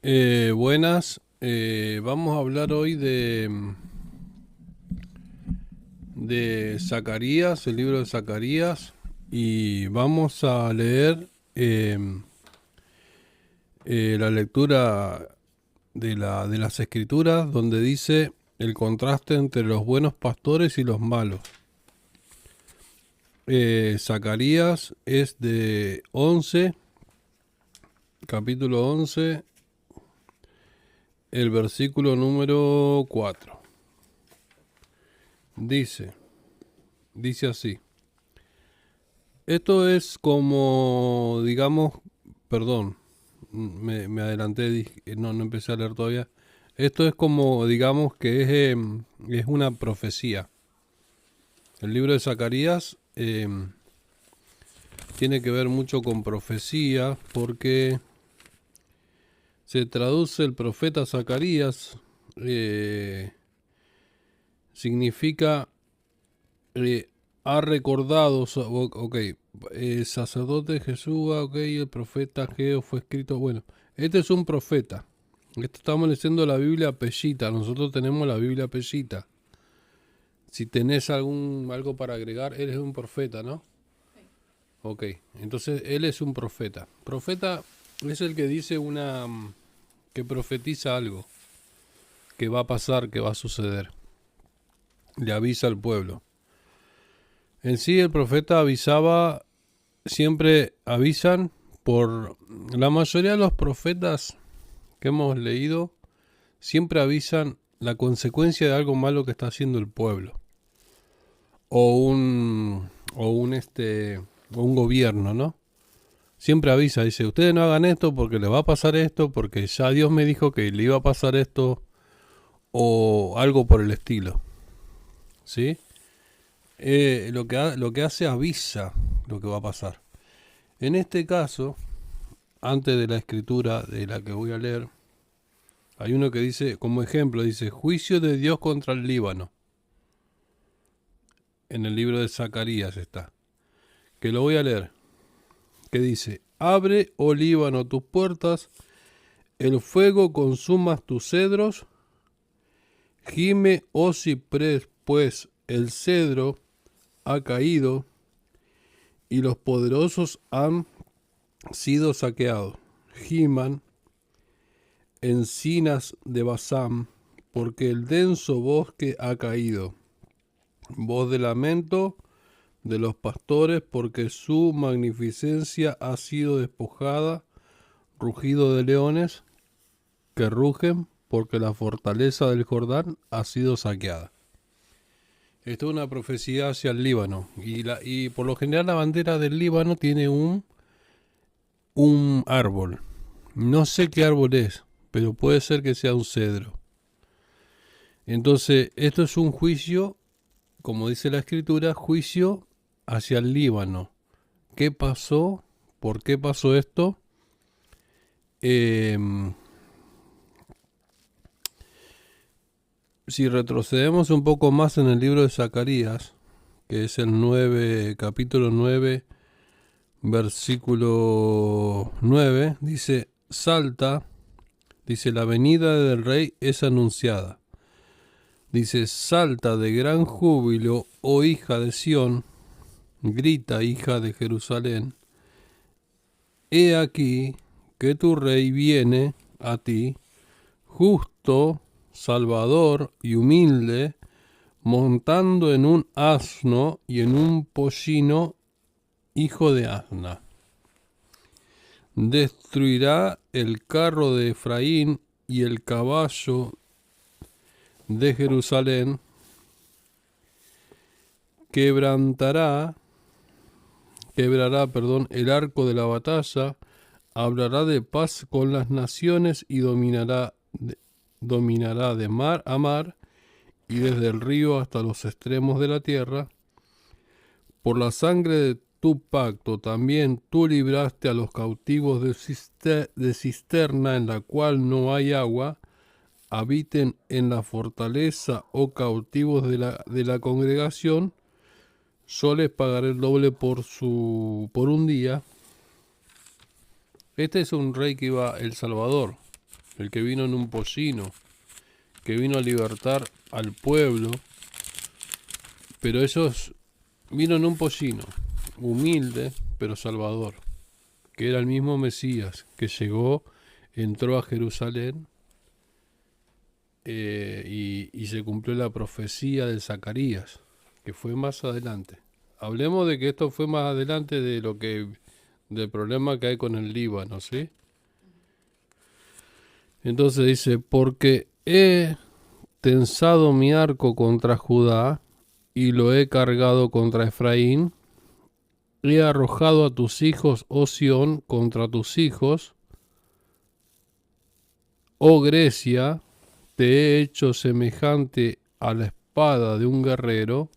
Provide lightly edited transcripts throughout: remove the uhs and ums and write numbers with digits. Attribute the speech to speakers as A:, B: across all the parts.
A: Buenas, vamos a hablar hoy de Zacarías, el libro de Zacarías, y vamos a leer la lectura de las escrituras donde dice el contraste entre los buenos pastores y los malos. Zacarías es de 11, capítulo 11, el versículo número 4. Dice así. Esto es como, digamos, perdón, me adelanté, no empecé a leer todavía. Esto es como, digamos, que es una profecía. El libro de Zacarías tiene que ver mucho con profecía porque se traduce el profeta Zacarías, significa ha recordado, ok, sacerdote Jesús, ok, el profeta Geo fue escrito, bueno, este es un profeta. Estamos leyendo la Biblia Pellita, nosotros tenemos la Biblia Pellita. Si tenés algo para agregar, eres un profeta, ¿no? Ok, entonces él es un profeta. Profeta es el que dice que profetiza algo, que va a pasar, que va a suceder. Le avisa al pueblo. En sí el profeta avisaba, siempre avisan por la mayoría de los profetas que hemos leído, siempre avisan la consecuencia de algo malo que está haciendo el pueblo. O un gobierno, ¿no? Siempre avisa, dice, ustedes no hagan esto porque le va a pasar esto, porque ya Dios me dijo que le iba a pasar esto, o algo por el estilo. ¿Sí? Lo que hace avisa lo que va a pasar. En este caso, antes de la escritura de la que voy a leer, hay uno que dice, como ejemplo, dice, juicio de Dios contra el Líbano. En el libro de Zacarías está. Que lo voy a leer. Que dice, abre, oh Líbano, tus puertas, el fuego consuma tus cedros, gime, oh ciprés, pues el cedro ha caído y los poderosos han sido saqueados. Giman, encinas de Basán, porque el denso bosque ha caído. Voz de lamento de los pastores, porque su magnificencia ha sido despojada. Rugido de leones que rugen, porque la fortaleza del Jordán ha sido saqueada. Esto es una profecía hacia el Líbano. Y por lo general la bandera del Líbano tiene un árbol. No sé qué árbol es, pero puede ser que sea un cedro. Entonces, esto es un juicio, como dice la escritura, juicio hacia el Líbano. ¿Qué pasó? ¿Por qué pasó esto? Si retrocedemos un poco más en el libro de Zacarías, que es el 9, capítulo 9, versículo 9, dice, salta, dice, la venida del rey es anunciada. Dice, salta de gran júbilo, oh hija de Sión, grita, hija de Jerusalén, he aquí que tu rey viene a ti, justo, salvador y humilde, montando en un asno y en un pollino, hijo de asna. Destruirá el carro de Efraín y el caballo de Jerusalén, quebrará, el arco de la batalla, hablará de paz con las naciones y dominará de mar a mar y desde el río hasta los extremos de la tierra. Por la sangre de tu pacto también tú libraste a los cautivos de cisterna en la cual no hay agua, habiten en la fortaleza, oh cautivos de la congregación. Yo les pagaré el doble por un día. Este es un rey que iba El Salvador. el que vino en un pollino, que vino a libertar al pueblo, pero esos vino en un pollino, humilde pero salvador, que era el mismo Mesías, que llegó, entró a Jerusalén y se cumplió la profecía de Zacarías, que fue más adelante. Hablemos de que esto fue más adelante de lo que del problema que hay con el Líbano, ¿sí? Entonces dice, porque he tensado mi arco contra Judá y lo he cargado contra Efraín, he arrojado a tus hijos, oh Sión, contra tus hijos, oh Grecia, te he hecho semejante a la espada de un guerrero.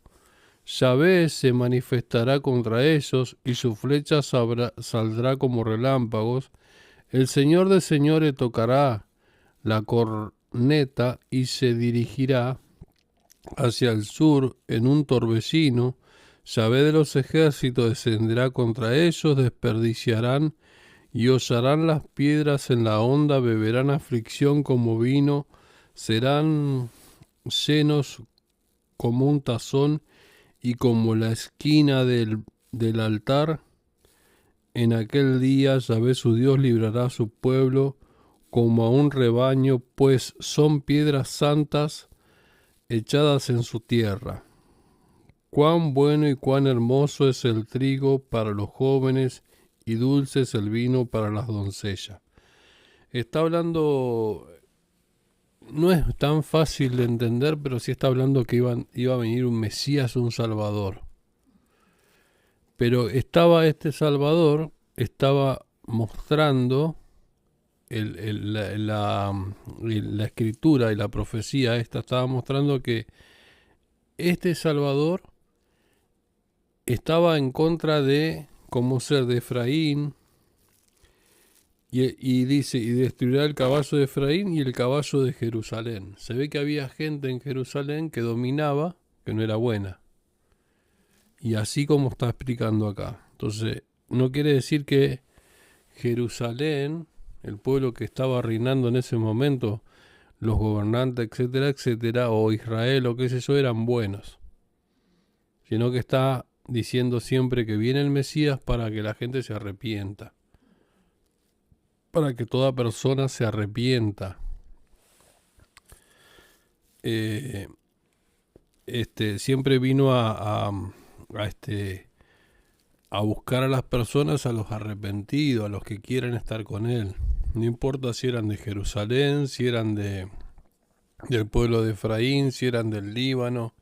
A: Yahvé se manifestará contra ellos y su flecha saldrá como relámpagos. El Señor de señores tocará la corneta y se dirigirá hacia el sur en un torbellino. Yahvé de los ejércitos descenderá contra ellos, desperdiciarán y hollarán las piedras en la honda, beberán aflicción como vino, serán llenos como un tazón y como la esquina del altar. En aquel día Yahvé su Dios librará a su pueblo como a un rebaño, pues son piedras santas echadas en su tierra. Cuán bueno y cuán hermoso es el trigo para los jóvenes y dulce es el vino para las doncellas. Está hablando, no es tan fácil de entender, pero sí está hablando que iba a venir un Mesías, un Salvador. Pero este Salvador, estaba mostrando la escritura y la profecía esta, estaba mostrando que este Salvador estaba en contra de, como ser de Efraín, y dice, y destruirá el caballo de Efraín y el caballo de Jerusalén. Se ve que había gente en Jerusalén que dominaba, que no era buena. Y así como está explicando acá. Entonces, no quiere decir que Jerusalén, el pueblo que estaba reinando en ese momento, los gobernantes, etcétera, etcétera, o Israel o qué sé yo, eran buenos. Sino que está diciendo siempre que viene el Mesías para que la gente se arrepienta. Para que toda persona se arrepienta. Siempre vino a buscar a las personas, a los arrepentidos, a los que quieren estar con él. No importa si eran de Jerusalén, si eran del pueblo de Efraín, si eran del Líbano,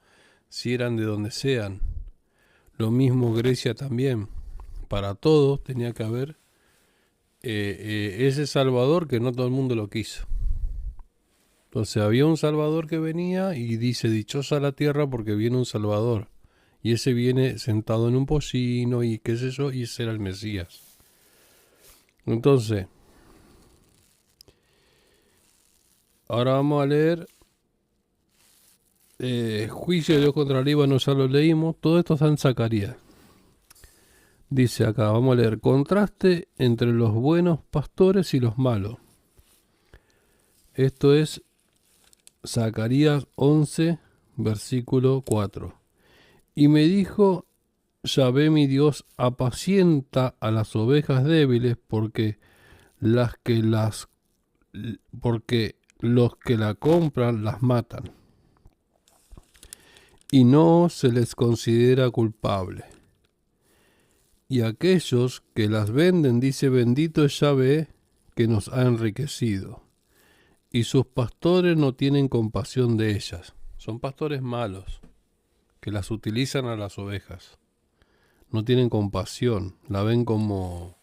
A: si eran de donde sean. Lo mismo Grecia también. Para todos tenía que haber ese Salvador que no todo el mundo lo quiso. Entonces había un Salvador que venía y dice, dichosa la tierra porque viene un Salvador. Y ese viene sentado en un pollino y qué sé yo, y ese era el Mesías. Entonces, ahora vamos a leer juicio de Dios contra el Líbano, ya lo leímos. Todo esto está en Zacarías. Dice acá, vamos a leer, contraste entre los buenos pastores y los malos. Esto es Zacarías 11, versículo 4. Y me dijo, Yahvé mi Dios, apacienta a las ovejas débiles porque los que la compran las matan y no se les considera culpable. Y aquellos que las venden, dice, bendito es Yahvé que nos ha enriquecido. Y sus pastores no tienen compasión de ellas. Son pastores malos que las utilizan a las ovejas. No tienen compasión, la ven como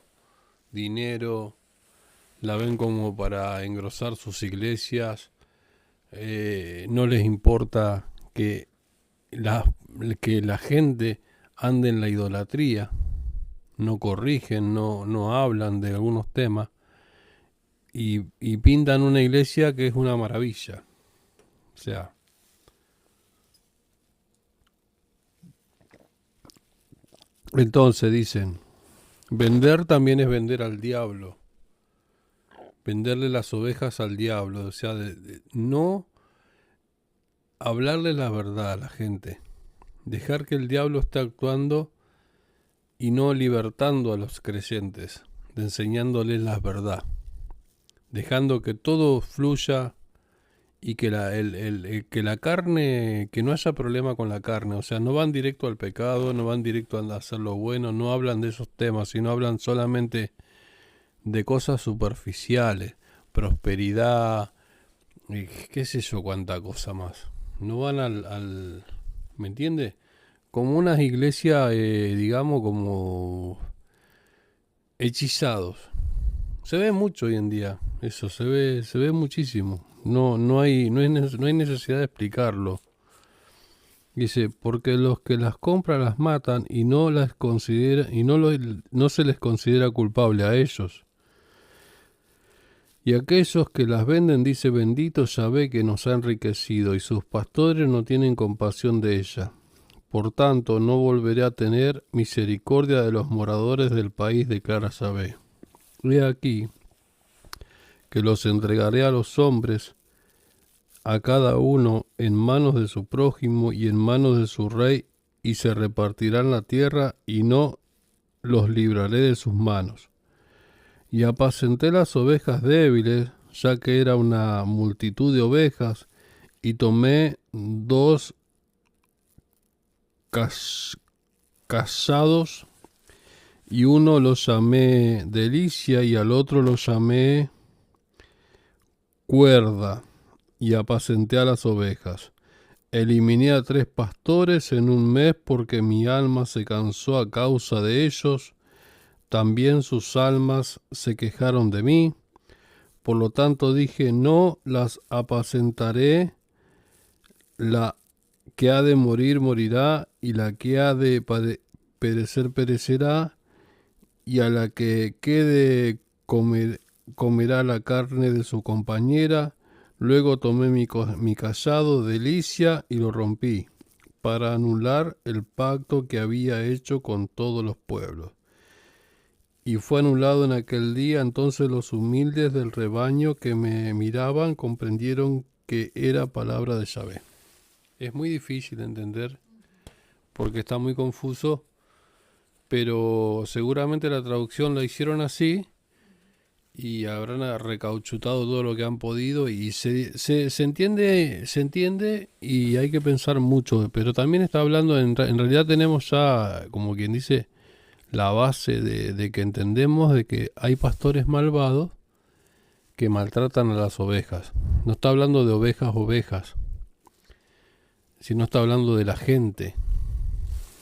A: dinero, la ven como para engrosar sus iglesias. No les importa que la gente ande en la idolatría. No corrigen, no hablan de algunos temas y pintan una iglesia que es una maravilla. O sea, entonces dicen, vender también es vender al diablo. venderle las ovejas al diablo, o sea, no hablarle la verdad a la gente, dejar que el diablo esté actuando y no libertando a los creyentes, de enseñándoles la verdad, dejando que todo fluya y que que la carne, que no haya problema con la carne, o sea, no van directo al pecado, no van directo a hacer lo bueno, no hablan de esos temas, sino hablan solamente de cosas superficiales, prosperidad, y qué sé yo, cuánta cosa más. No van ¿me entiende? Como unas iglesias, digamos, como hechizados. Se ve mucho hoy en día, eso, se ve muchísimo. No hay necesidad de explicarlo. Dice, porque los que las compran las matan y no las considera, y no se les considera culpable a ellos. Y aquellos que las venden, dice, bendito Yahvé que nos ha enriquecido, y sus pastores no tienen compasión de ella. Por tanto, no volveré a tener misericordia de los moradores del país, declara Yahvé. He aquí que los entregaré a los hombres, a cada uno en manos de su prójimo y en manos de su rey, y se repartirán la tierra, y no los libraré de sus manos. Y apacenté las ovejas débiles, ya que era una multitud de ovejas, y tomé 2 callados, y uno lo llamé delicia, y al otro lo llamé cuerda, y apacenté a las ovejas. Eliminé a 3 pastores en un mes, porque mi alma se cansó a causa de ellos. También sus almas se quejaron de mí. Por lo tanto dije, no las apacentaré. La que ha de morir, morirá, y la que ha de perecer, perecerá, y a la que quede comerá la carne de su compañera. Luego tomé mi cayado de licia y lo rompí, para anular el pacto que había hecho con todos los pueblos. Y fue anulado en aquel día. Entonces los humildes del rebaño que me miraban comprendieron que era palabra de Yahvé. Es muy difícil de entender porque está muy confuso, pero seguramente la traducción la hicieron así y habrán recauchutado todo lo que han podido y se entiende y hay que pensar mucho, pero también está hablando, en realidad tenemos ya, como quien dice, la base de que entendemos de que hay pastores malvados que maltratan a las ovejas. No está hablando de ovejas, sino está hablando de la gente,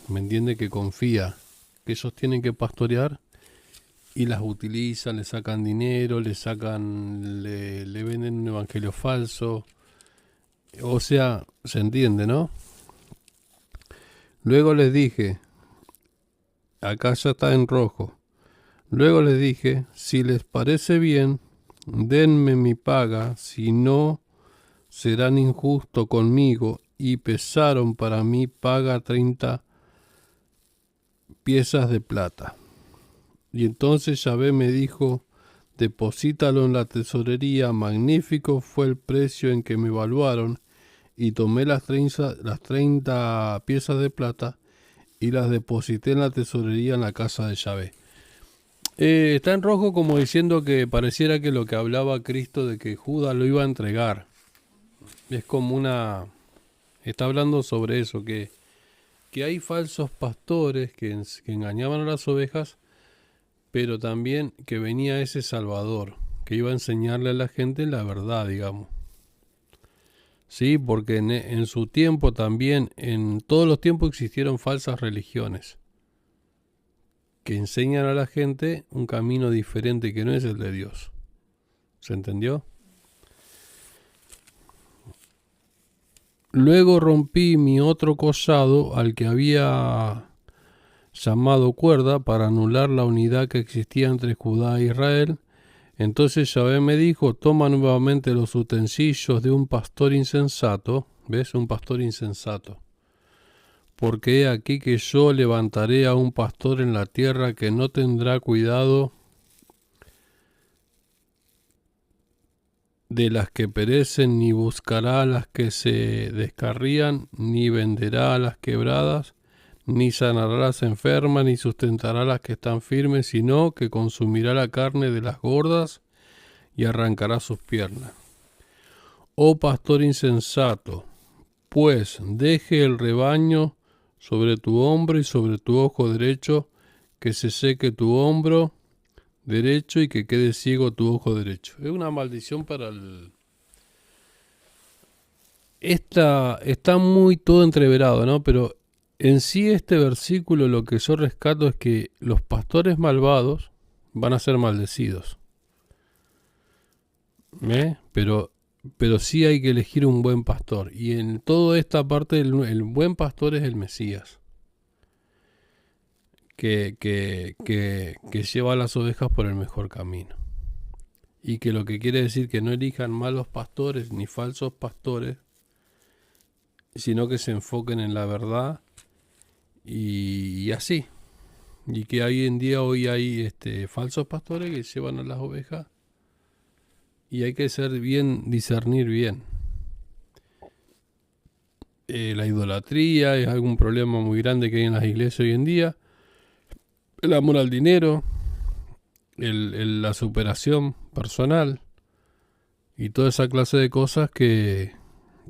A: ¿me entiende? Que confía, que ellos tienen que pastorear y las utilizan, le sacan dinero, le venden un evangelio falso. O sea, se entiende, ¿no? Luego les dije, acá ya está en rojo. Luego les dije, si les parece bien, denme mi paga, si no, serán injustos conmigo. Y pesaron para mí paga 30 piezas de plata. Y entonces Yahvé me dijo, deposítalo en la tesorería, magnífico fue el precio en que me evaluaron, y tomé las 30 piezas de plata y las deposité en la tesorería en la casa de Yahvé. Está en rojo como diciendo que pareciera que lo que hablaba Cristo de que Judas lo iba a entregar. Es como está hablando sobre eso, que hay falsos pastores que engañaban a las ovejas, pero también que venía ese Salvador, que iba a enseñarle a la gente la verdad, digamos. Sí, porque en su tiempo también, en todos los tiempos existieron falsas religiones, que enseñan a la gente un camino diferente que no es el de Dios. ¿Se entendió? Luego rompí mi otro collado al que había llamado cuerda para anular la unidad que existía entre Judá e Israel. Entonces Yahvé me dijo, toma nuevamente los utensilios de un pastor insensato. ¿Ves? Un pastor insensato. Porque he aquí que yo levantaré a un pastor en la tierra que no tendrá cuidado de las que perecen, ni buscará a las que se descarrían, ni venderá a las quebradas, ni sanará a las enfermas, ni sustentará a las que están firmes, sino que consumirá la carne de las gordas y arrancará sus piernas. Oh pastor insensato, pues deje el rebaño sobre tu hombro y sobre tu ojo derecho, que se seque tu hombro derecho y que quede ciego tu ojo derecho. Es una maldición para el... Está muy todo entreverado, ¿no? Pero en sí este versículo lo que yo rescato es que los pastores malvados van a ser maldecidos. Pero sí hay que elegir un buen pastor. Y en toda esta parte el buen pastor es el Mesías. Que lleva a las ovejas por el mejor camino. Y que lo que quiere decir que no elijan malos pastores ni falsos pastores, sino que se enfoquen en la verdad y así. Y que hoy en día hay falsos pastores que llevan a las ovejas y hay que discernir bien. La idolatría es algún problema muy grande que hay en las iglesias hoy en día. El amor al dinero, la superación personal y toda esa clase de cosas que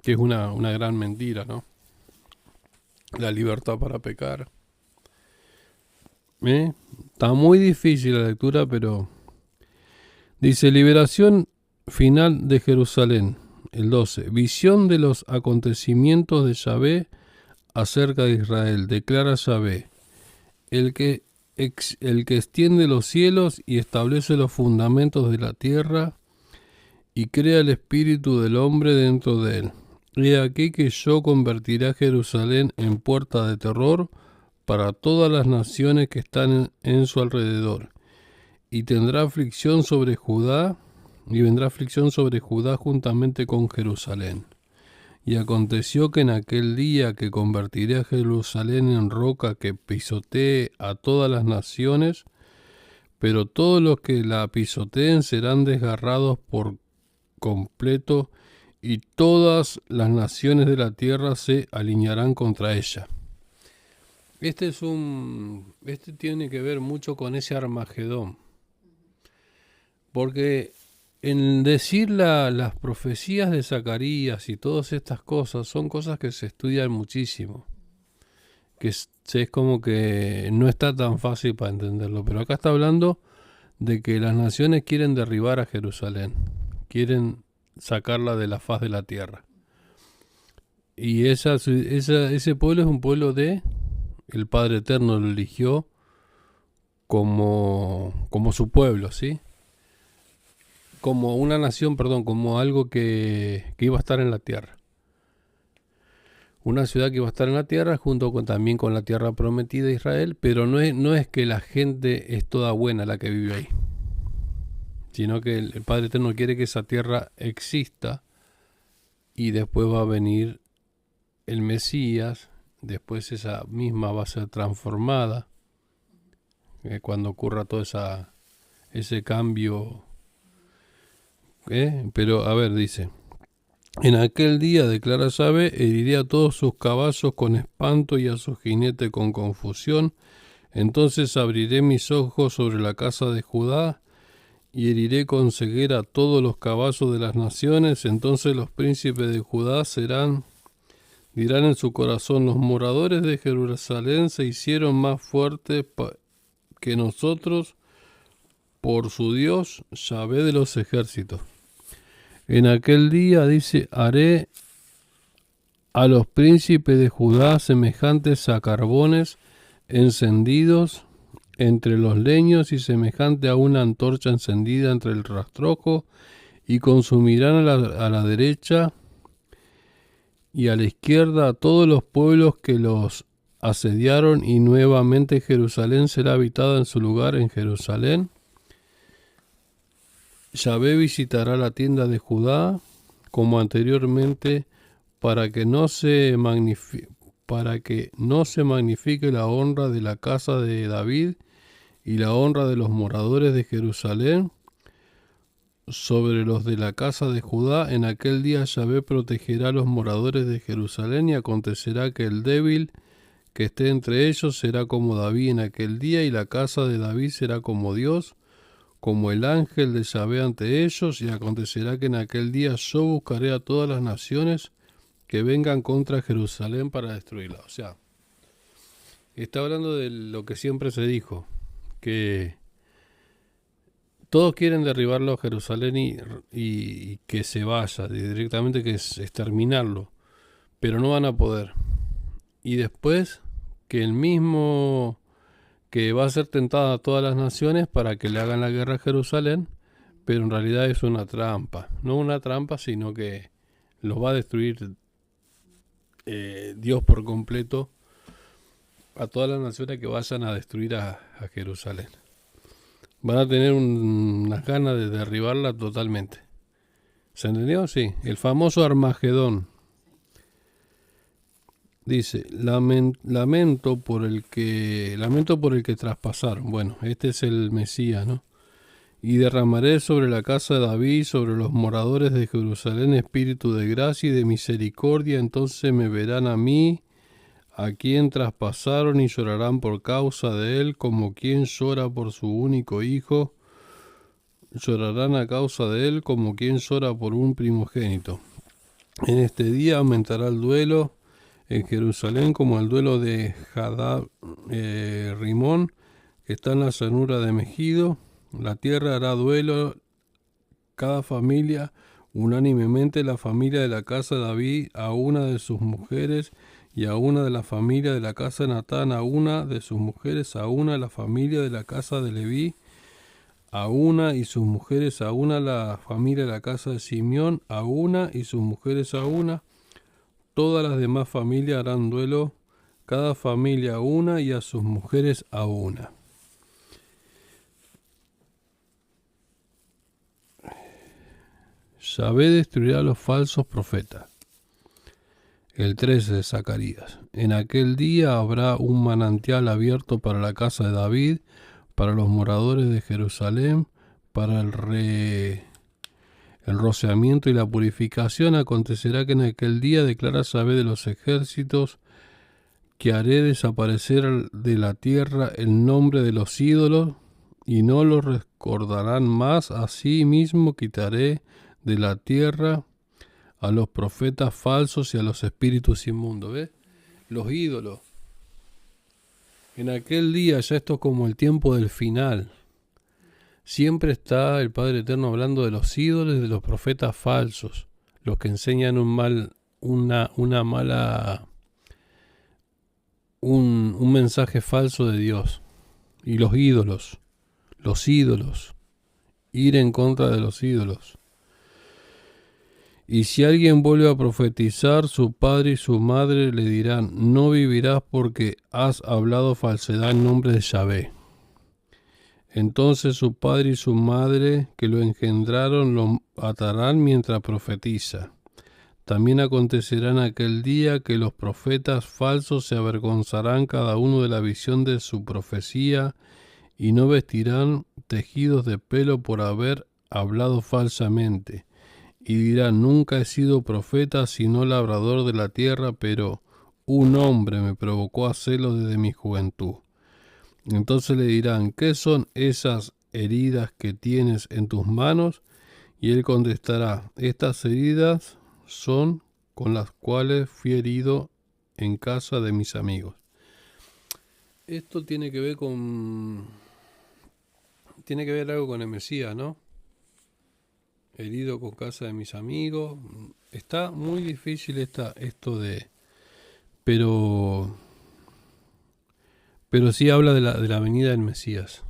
A: es una gran mentira, ¿no? La libertad para pecar. Está muy difícil la lectura, pero dice: liberación final de Jerusalén. El 12. Visión de los acontecimientos de Yahvé acerca de Israel. Declara Yahvé, el que extiende los cielos y establece los fundamentos de la tierra y crea el espíritu del hombre dentro de él. He aquí que yo convertiré a Jerusalén en puerta de terror para todas las naciones que están en su alrededor. Y tendrá aflicción sobre Judá, y vendrá aflicción sobre Judá juntamente con Jerusalén. Y aconteció que en aquel día que convertiré a Jerusalén en roca que pisotee a todas las naciones, pero todos los que la pisoteen serán desgarrados por completo, y todas las naciones de la tierra se alinearán contra ella. Este tiene que ver mucho con ese Armagedón. Porque en decir las profecías de Zacarías y todas estas cosas son cosas que se estudian muchísimo. Que es como que no está tan fácil para entenderlo. Pero acá está hablando de que las naciones quieren derribar a Jerusalén. Quieren sacarla de la faz de la tierra. Y ese pueblo es un pueblo de... El Padre Eterno lo eligió como su pueblo, ¿sí? Como una nación, como algo que iba a estar en la tierra. Una ciudad que iba a estar en la tierra junto también con la tierra prometida de Israel, pero no es que la gente es toda buena la que vive ahí, sino que el Padre Eterno quiere que esa tierra exista y después va a venir el Mesías, después esa misma va a ser transformada cuando ocurra todo ese cambio. Pero a ver, dice: en aquel día, declara Yahvé, heriré a todos sus caballos con espanto y a sus jinetes con confusión. Entonces abriré mis ojos sobre la casa de Judá y heriré con ceguera a todos los caballos de las naciones. Entonces los príncipes de Judá dirán en su corazón: los moradores de Jerusalén se hicieron más fuertes que nosotros por su Dios, Yahvé de los ejércitos. En aquel día, dice, haré a los príncipes de Judá semejantes a carbones encendidos entre los leños y semejante a una antorcha encendida entre el rastrojo, y consumirán a la derecha y a la izquierda a todos los pueblos que los asediaron, y nuevamente Jerusalén será habitada en su lugar en Jerusalén. Yahvé visitará la tienda de Judá como anteriormente, para que no se magnifique la honra de la casa de David y la honra de los moradores de Jerusalén sobre los de la casa de Judá. En aquel día Yahvé protegerá a los moradores de Jerusalén, y acontecerá que el débil que esté entre ellos será como David en aquel día, y la casa de David será como Dios, como el ángel de Yahvé ante ellos. Y acontecerá que en aquel día yo buscaré a todas las naciones que vengan contra Jerusalén para destruirla. O sea, está hablando de lo que siempre se dijo, que todos quieren derribarlo a Jerusalén y que se vaya, directamente que es exterminarlo, pero no van a poder. Y después que el mismo que va a ser tentado a todas las naciones para que le hagan la guerra a Jerusalén, pero en realidad es una trampa. No una trampa, sino que los va a destruir Dios por completo a todas las naciones que vayan a destruir a Jerusalén. Van a tener unas ganas de derribarla totalmente. ¿Se entendió? Sí. El famoso Armagedón. Dice, lamento por el que traspasaron. Bueno, este es el Mesías, ¿no? Y derramaré sobre la casa de David, sobre los moradores de Jerusalén, espíritu de gracia y de misericordia. Entonces me verán a mí, a quien traspasaron, y llorarán por causa de él, como quien llora por su único hijo. Llorarán a causa de él, como quien llora por un primogénito. En este día aumentará el duelo en Jerusalén, como el duelo de Hadad Rimón, que está en la llanura de Megido. La tierra hará duelo, cada familia unánimemente, la familia de la casa de David a una de sus mujeres, y a una de la familia de la casa de Natán a una de sus mujeres, a una de la familia de la casa de Leví a una y sus mujeres a una, la familia de la casa de Simeón a una y sus mujeres a una. Todas las demás familias harán duelo, cada familia a una y a sus mujeres a una. Yahvé destruirá a los falsos profetas. El 13 de Zacarías. En aquel día habrá un manantial abierto para la casa de David, para los moradores de Jerusalén, para el rociamiento y la purificación. Acontecerá que en aquel día, declara Yahvé de los ejércitos, que haré desaparecer de la tierra el nombre de los ídolos, y no los recordarán más. Asimismo quitaré de la tierra a los profetas falsos y a los espíritus inmundos. ¿Ves? Los ídolos. En aquel día, ya esto es como el tiempo del final. Siempre está el Padre Eterno hablando de los ídolos y de los profetas falsos, los que enseñan un mensaje falso de Dios. Y los ídolos, ir en contra de los ídolos. Y si alguien vuelve a profetizar, su padre y su madre le dirán: no vivirás porque has hablado falsedad en nombre de Yahvé. Entonces su padre y su madre que lo engendraron lo atarán mientras profetiza. También acontecerá en aquel día que los profetas falsos se avergonzarán cada uno de la visión de su profecía, y no vestirán tejidos de pelo por haber hablado falsamente. Y dirán: nunca he sido profeta, sino labrador de la tierra, pero un hombre me provocó a hacerlo desde mi juventud. Entonces le dirán: ¿qué son esas heridas que tienes en tus manos? Y él contestará: estas heridas son con las cuales fui herido en casa de mis amigos. Esto tiene que ver algo con el Mesías, ¿no? Herido con casa de mis amigos. Está muy difícil esto de... Pero sí habla de la venida del Mesías.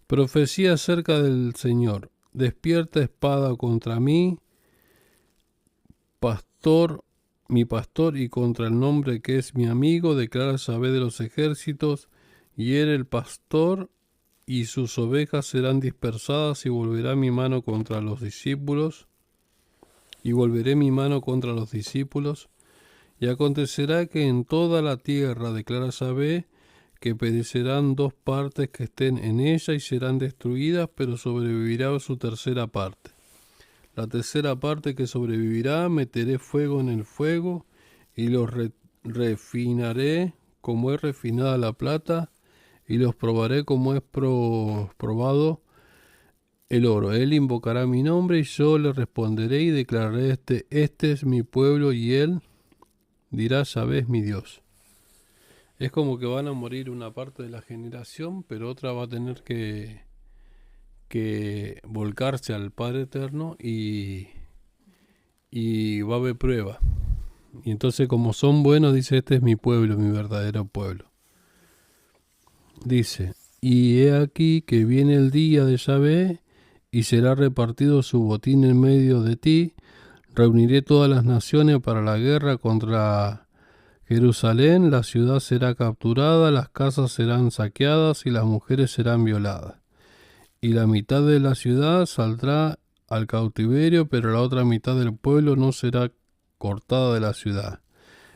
A: Profecía acerca del Señor. Despierta espada contra mí, mi pastor, y contra el nombre que es mi amigo, declara Yahvé de los ejércitos. Hiere el pastor, y sus ovejas serán dispersadas, y volveré mi mano contra los discípulos. Y acontecerá que en toda la tierra, declara Yahvé, que perecerán 2 partes que estén en ella y serán destruidas, pero sobrevivirá su tercera parte. La tercera parte que sobrevivirá meteré fuego en el fuego y los refinaré como es refinada la plata y los probaré como es probado el oro. Él invocará mi nombre y yo le responderé y declararé este es mi pueblo y él dirá, sabes mi Dios. Es como que van a morir una parte de la generación, pero otra va a tener que volcarse al Padre Eterno y va a haber prueba. Y entonces como son buenos, dice, este es mi pueblo, mi verdadero pueblo. Dice, y he aquí que viene el día de Yahvé y será repartido su botín en medio de ti. Reuniré todas las naciones para la guerra contra Jerusalén. La ciudad será capturada, las casas serán saqueadas y las mujeres serán violadas. Y la mitad de la ciudad saldrá al cautiverio, pero la otra mitad del pueblo no será cortada de la ciudad.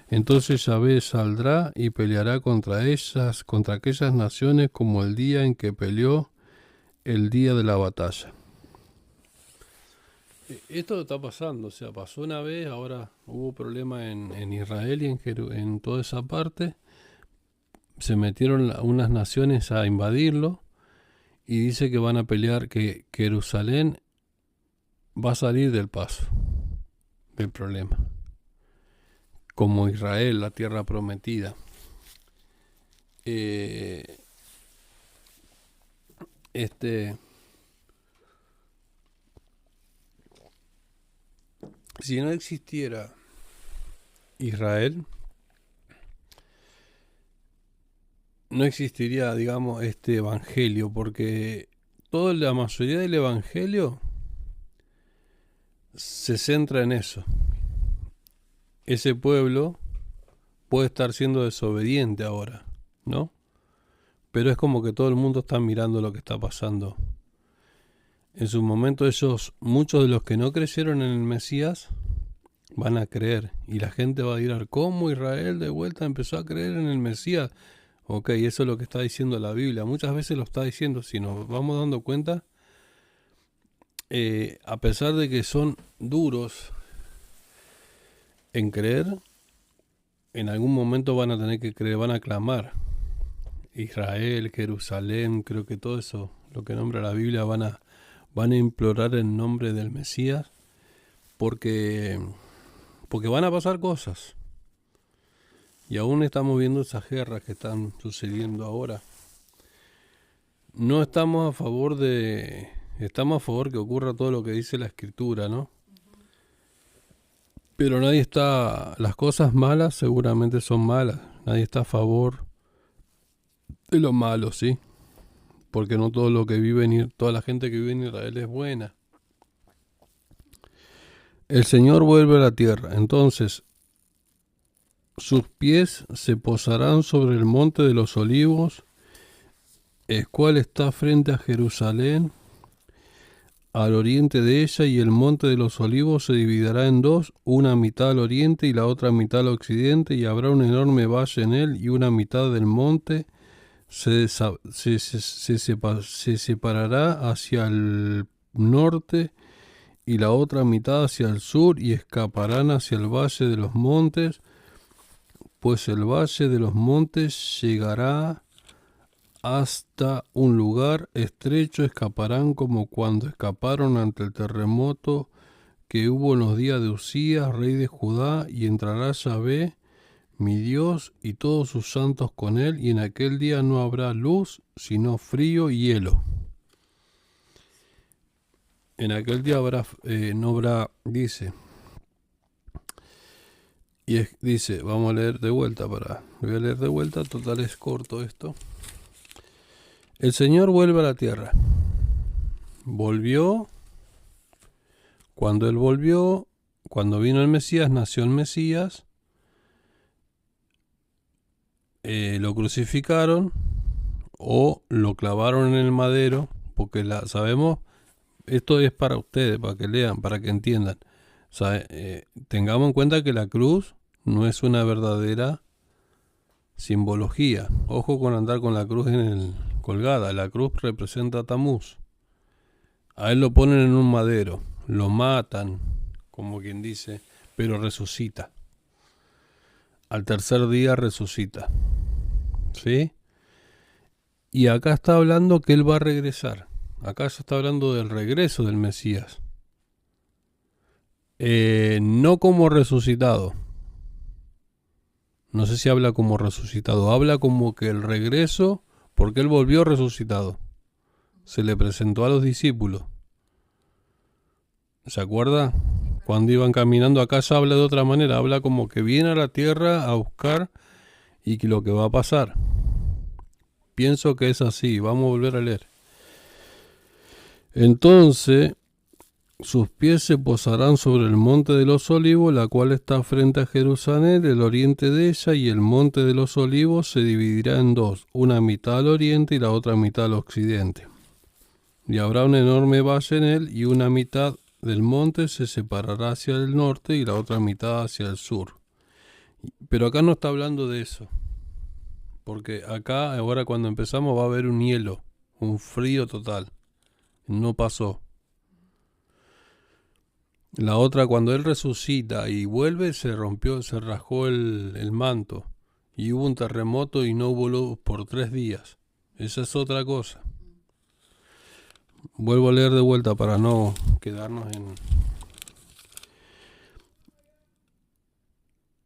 A: Entonces Yahvé saldrá y peleará contra aquellas naciones como el día en que peleó el día de la batalla. Esto está pasando, o sea, pasó una vez, ahora hubo problemas en Israel y en toda esa parte. Se metieron unas naciones a invadirlo y dice que van a pelear, que Jerusalén va a salir del paso, del problema. Como Israel, la tierra prometida. Si no existiera Israel, no existiría, digamos, este evangelio, porque la mayoría del evangelio se centra en eso. Ese pueblo puede estar siendo desobediente ahora, ¿no? Pero es como que todo el mundo está mirando lo que está pasando. En su momento muchos de los que no creyeron en el Mesías, van a creer. Y la gente va a decir, ¿cómo Israel de vuelta empezó a creer en el Mesías? Ok, eso es lo que está diciendo la Biblia. Muchas veces lo está diciendo, si nos vamos dando cuenta, a pesar de que son duros en creer, en algún momento van a tener que creer, van a clamar. Israel, Jerusalén, creo que todo eso, lo que nombra la Biblia, van a implorar en nombre del Mesías, porque van a pasar cosas. Y aún estamos viendo esas guerras que están sucediendo ahora. No estamos a favor estamos a favor que ocurra todo lo que dice la Escritura, ¿no? Pero las cosas malas seguramente son malas. Nadie está a favor de lo malo, ¿sí? Porque no todo toda la gente que vive en Israel es buena. El Señor vuelve a la tierra, entonces sus pies se posarán sobre el monte de los olivos, el cual está frente a Jerusalén, al oriente de ella, y el monte de los olivos se dividirá en dos, una mitad al oriente y la otra mitad al occidente, y habrá un enorme valle en él, y una mitad del monte se separará hacia el norte y la otra mitad hacia el sur, y escaparán hacia el valle de los montes, pues el valle de los montes llegará hasta un lugar estrecho. Escaparán como cuando escaparon ante el terremoto que hubo en los días de Usías, rey de Judá, y entrará Yahvé, mi Dios, y todos sus santos con él, y en aquel día no habrá luz, sino frío y hielo. En aquel día no habrá, dice, dice, vamos a leer de vuelta, voy a leer de vuelta, total es corto esto. El Señor vuelve a la tierra. Volvió. Cuando Él volvió, cuando vino el Mesías, nació el Mesías. Lo crucificaron o lo clavaron en el madero, porque sabemos, esto es para ustedes, para que lean, para que entiendan. O sea, tengamos en cuenta que la cruz no es una verdadera Simbología. Ojo con andar con la cruz colgada. La cruz representa a Tamuz. A él lo ponen en un madero. Lo matan, como quien dice, pero resucita. Al tercer día resucita. ¿Sí? Y acá está hablando que él va a regresar. Acá se está hablando del regreso del Mesías. No como resucitado. No sé si habla como resucitado. Habla como que el regreso, porque él volvió resucitado. Se le presentó a los discípulos. ¿Se acuerda? Cuando iban caminando, acá se habla de otra manera. Habla como que viene a la tierra a buscar y que lo que va a pasar. Pienso que es así. Vamos a volver a leer. Entonces, sus pies se posarán sobre el monte de los olivos, la cual está frente a Jerusalén, el oriente de ella, y el monte de los olivos se dividirá en dos, una mitad al oriente y la otra mitad al occidente. Y habrá un enorme valle en él, y una mitad del monte se separará hacia el norte y la otra mitad hacia el sur. Pero acá no está hablando de eso, porque acá, ahora cuando empezamos, va a haber un hielo, un frío total. No pasó. La otra, cuando él resucita y vuelve, se rajó el manto. Y hubo un terremoto y no hubo luz por 3 días. Esa es otra cosa. Vuelvo a leer de vuelta para no quedarnos en...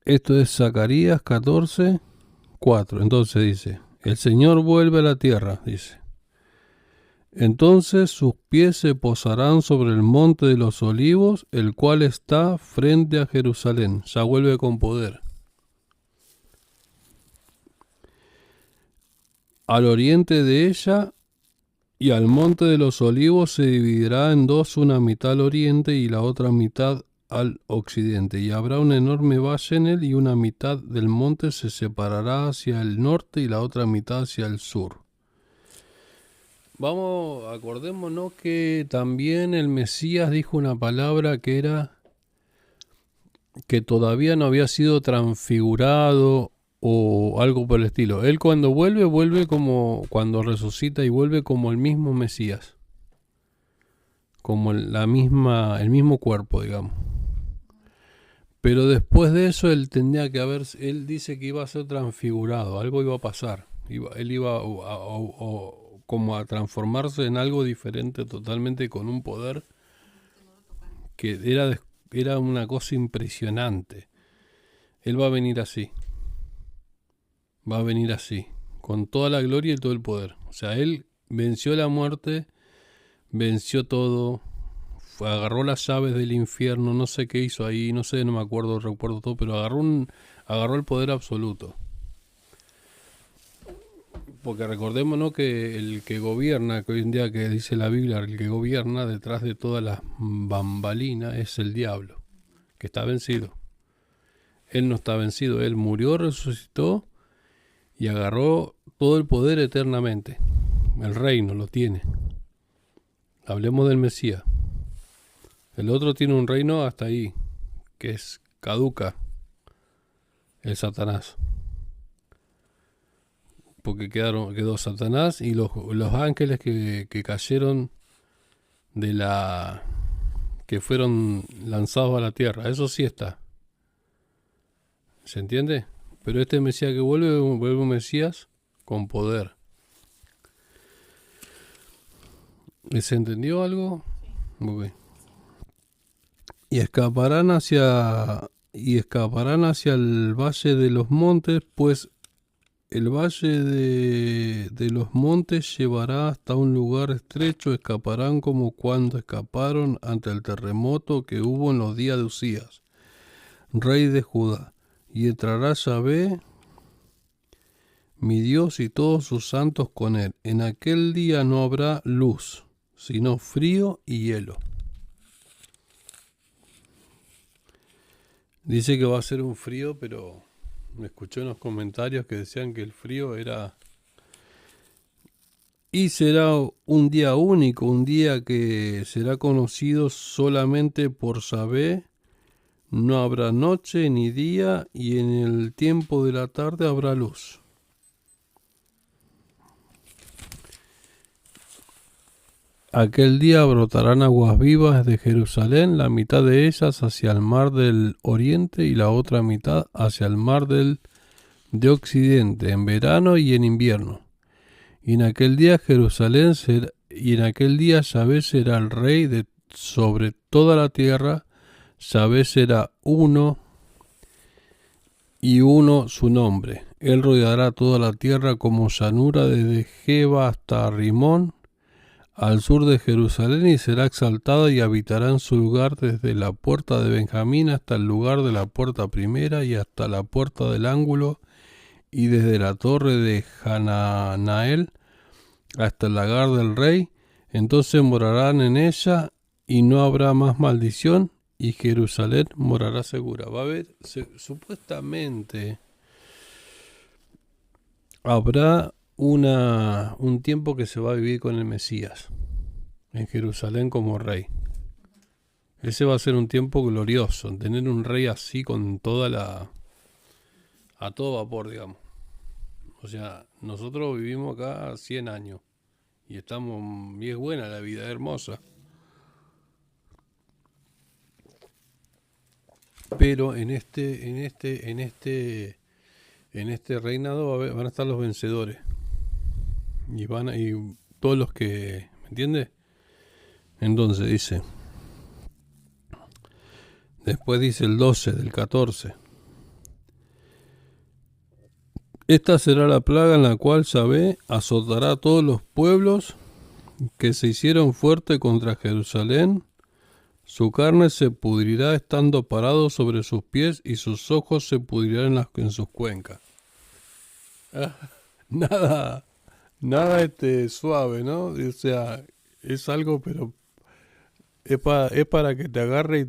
A: Esto es Zacarías 14:4. Entonces dice, el Señor vuelve a la tierra, dice. Entonces sus pies se posarán sobre el monte de los olivos, el cual está frente a Jerusalén. Ya vuelve con poder. Al oriente de ella y al monte de los olivos se dividirá en dos, una mitad al oriente y la otra mitad al occidente. Y habrá un enorme valle en él y una mitad del monte se separará hacia el norte y la otra mitad hacia el sur. Vamos, acordémonos que también el Mesías dijo una palabra que era que todavía no había sido transfigurado o algo por el estilo. Él cuando vuelve como cuando resucita y vuelve como el mismo Mesías, como el mismo cuerpo, digamos. Pero después de eso él dice que iba a ser transfigurado, algo iba a pasar, él iba como a transformarse en algo diferente totalmente, con un poder que era una cosa impresionante. Él va a venir así, con toda la gloria y todo el poder. O sea, él venció la muerte, venció todo, agarró las llaves del infierno, no sé qué hizo ahí, no me acuerdo, recuerdo todo, pero agarró el poder absoluto. Porque recordémonos que el que gobierna, que hoy en día que dice la Biblia, el que gobierna detrás de todas las bambalinas es el diablo, que está vencido. Él no está vencido, él murió, resucitó y agarró todo el poder eternamente. El reino lo tiene. Hablemos del Mesías. El otro tiene un reino hasta ahí, que es caduca, el Satanás. Porque quedó Satanás y los ángeles que cayeron que fueron lanzados a la tierra. Eso sí está. ¿Se entiende? Pero este Mesías que vuelve un Mesías con poder. ¿Se entendió algo? Okay. Y escaparán hacia el valle de los montes, pues el valle de los montes llevará hasta un lugar estrecho. Escaparán como cuando escaparon ante el terremoto que hubo en los días de Usías, rey de Judá. Y entrará Yahvé, mi Dios, y todos sus santos con él. En aquel día no habrá luz, sino frío y hielo. Dice que va a ser un frío, pero me escuché en los comentarios que decían que el frío era... Y será un día único, un día que será conocido solamente por Yahvé. No habrá noche ni día, y en el tiempo de la tarde habrá luz. Aquel día brotarán aguas vivas de Jerusalén, la mitad de ellas hacia el mar del oriente y la otra mitad hacia el mar de occidente, en verano y en invierno. Y en aquel día Yahvé será el rey sobre toda la tierra. Yahvé será uno y uno su nombre. Él rodeará toda la tierra como llanura desde Geba hasta Rimón, al sur de Jerusalén, y será exaltada y habitará en su lugar desde la puerta de Benjamín hasta el lugar de la puerta primera y hasta la puerta del ángulo, y desde la torre de Hananael hasta el lagar del rey. Entonces morarán en ella y no habrá más maldición, y Jerusalén morará segura. Va a haber, supuestamente, habrá un tiempo que se va a vivir con el Mesías en Jerusalén como rey. Ese va a ser un tiempo glorioso, tener un rey así con a todo vapor, digamos. O sea, nosotros vivimos acá 100 años y y es buena la vida, es hermosa. Pero en este reinado van a estar los vencedores. Y todos los que, ¿me entiendes? Entonces después dice el 12 del 14. Esta será la plaga en la cual Yahvé azotará a todos los pueblos que se hicieron fuerte contra Jerusalén. Su carne se pudrirá estando parado sobre sus pies y sus ojos se pudrirán en sus cuencas. Nada suave, ¿no? O sea, es algo, pero es para que te agarre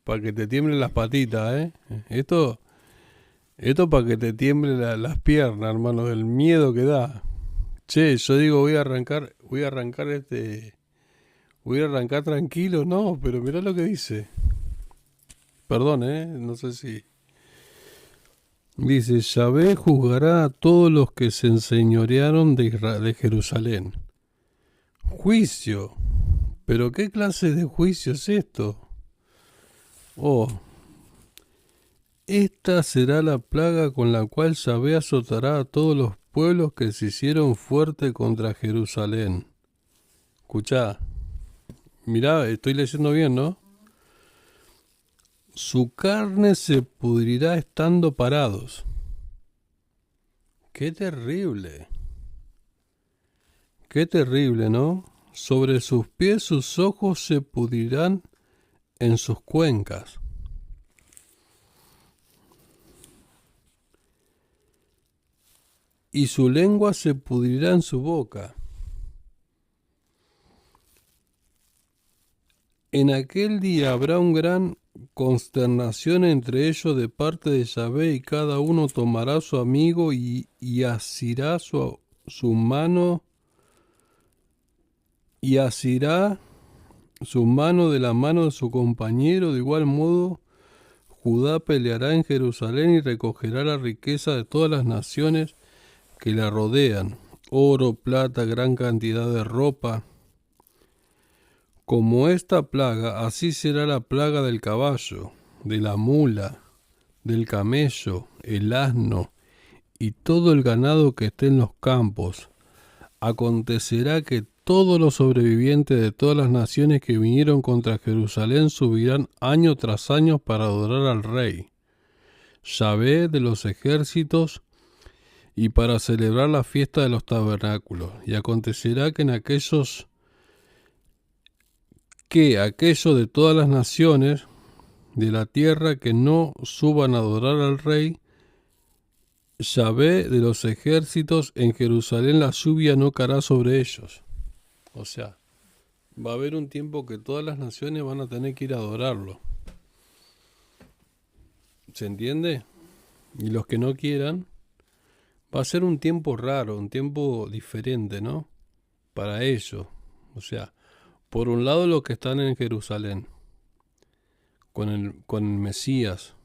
A: para que te tiemblen las patitas, ¿eh? Esto para que te tiemblen las piernas, hermano, del miedo que da. Che, yo digo, voy a arrancar tranquilo, no, pero mirá lo que dice. Perdón, no sé si... Dice, Yahvé juzgará a todos los que se enseñorearon de Jerusalén. Juicio. ¿Pero qué clase de juicio es esto? Esta será la plaga con la cual Yahvé azotará a todos los pueblos que se hicieron fuerte contra Jerusalén. Escuchá. Mirá, estoy leyendo bien, ¿no? Su carne se pudrirá estando parados. Qué terrible. Qué terrible, ¿no? Sobre sus pies sus ojos se pudrirán en sus cuencas. Y su lengua se pudrirá en su boca. En aquel día habrá un gran consternación entre ellos de parte de Yahvé, y cada uno tomará a su amigo y asirá su mano de la mano de su compañero. De igual modo, Judá peleará en Jerusalén y recogerá la riqueza de todas las naciones que la rodean: oro, plata, gran cantidad de ropa. Como esta plaga, así será la plaga del caballo, de la mula, del camello, el asno y todo el ganado que esté en los campos. Acontecerá que todos los sobrevivientes de todas las naciones que vinieron contra Jerusalén subirán año tras año para adorar al Rey, Yahvé de los ejércitos, y para celebrar la fiesta de los tabernáculos. Y acontecerá que aquellos de todas las naciones de la tierra que no suban a adorar al Rey, Yahvé de los ejércitos, en Jerusalén la lluvia no caerá sobre ellos. O sea, va a haber un tiempo que todas las naciones van a tener que ir a adorarlo. ¿Se entiende? Y los que no quieran, va a ser un tiempo raro, un tiempo diferente, ¿no? Para ellos. O sea, por un lado los que están en Jerusalén, con el Mesías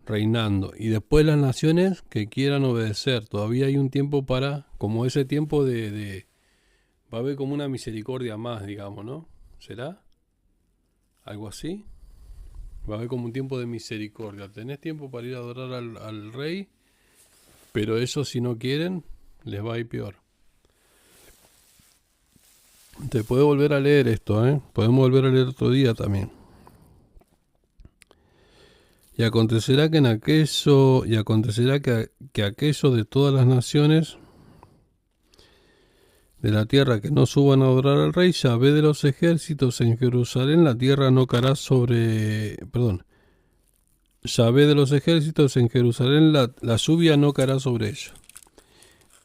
A: reinando, y después las naciones que quieran obedecer. Todavía hay un tiempo como ese tiempo de Va a haber como una misericordia más, digamos, ¿no? ¿Será? ¿Algo así? Va a haber como un tiempo de misericordia. Tenés tiempo para ir a adorar al rey, pero eso si no quieren, les va a ir peor. Te puedo volver a leer esto, ¿eh? Podemos volver a leer otro día también. Y acontecerá que aquellos de todas las naciones de la tierra que no suban a adorar al rey, Yahvé de los ejércitos en Jerusalén, la tierra no caerá Yahvé de los ejércitos en Jerusalén, la lluvia no caerá sobre ellos.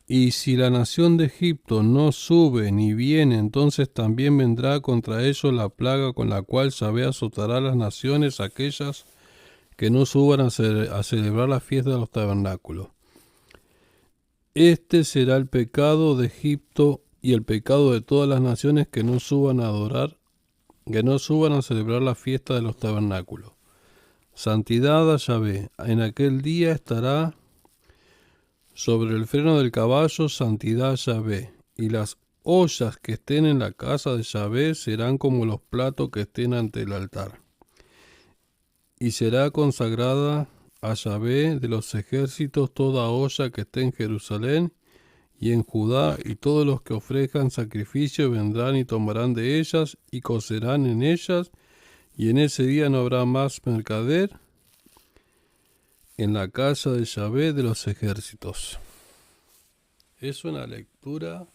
A: Y si la nación de Egipto no sube ni viene, entonces también vendrá contra ellos la plaga con la cual Yahvé azotará a las naciones aquellas que no suban a celebrar la fiesta de los tabernáculos. Este será el pecado de Egipto y el pecado de todas las naciones que no suban a adorar, que no suban a celebrar la fiesta de los tabernáculos. Santidad a Yahvé. En aquel día estará sobre el freno del caballo santidad a Yahvé. Y las ollas que estén en la casa de Yahvé serán como los platos que estén ante el altar. Y será consagrada a Yahvé de los ejércitos toda olla que esté en Jerusalén y en Judá, y todos los que ofrezcan sacrificio vendrán y tomarán de ellas y cocerán en ellas, y en ese día no habrá más mercader en la casa de Yahvé de los ejércitos. Es una lectura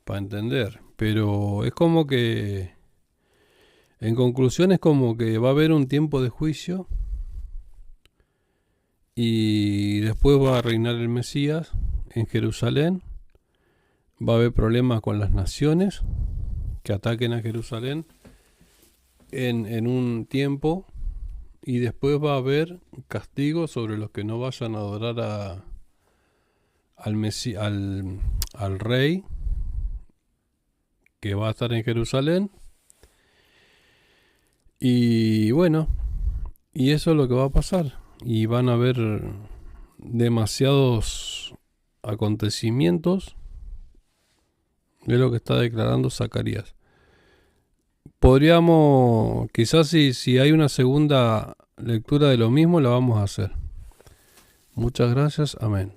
A: para entender, pero es como que, en conclusión, es como que va a haber un tiempo de juicio y después va a reinar el Mesías en Jerusalén. Va a haber problemas con las naciones que ataquen a Jerusalén en un tiempo, y después va a haber castigo sobre los que no vayan a adorar al rey que va a estar en Jerusalén. Y bueno, y eso es lo que va a pasar. Y van a haber demasiados acontecimientos de lo que está declarando Zacarías. Podríamos, quizás si hay una segunda lectura de lo mismo, la vamos a hacer. Muchas gracias, amén.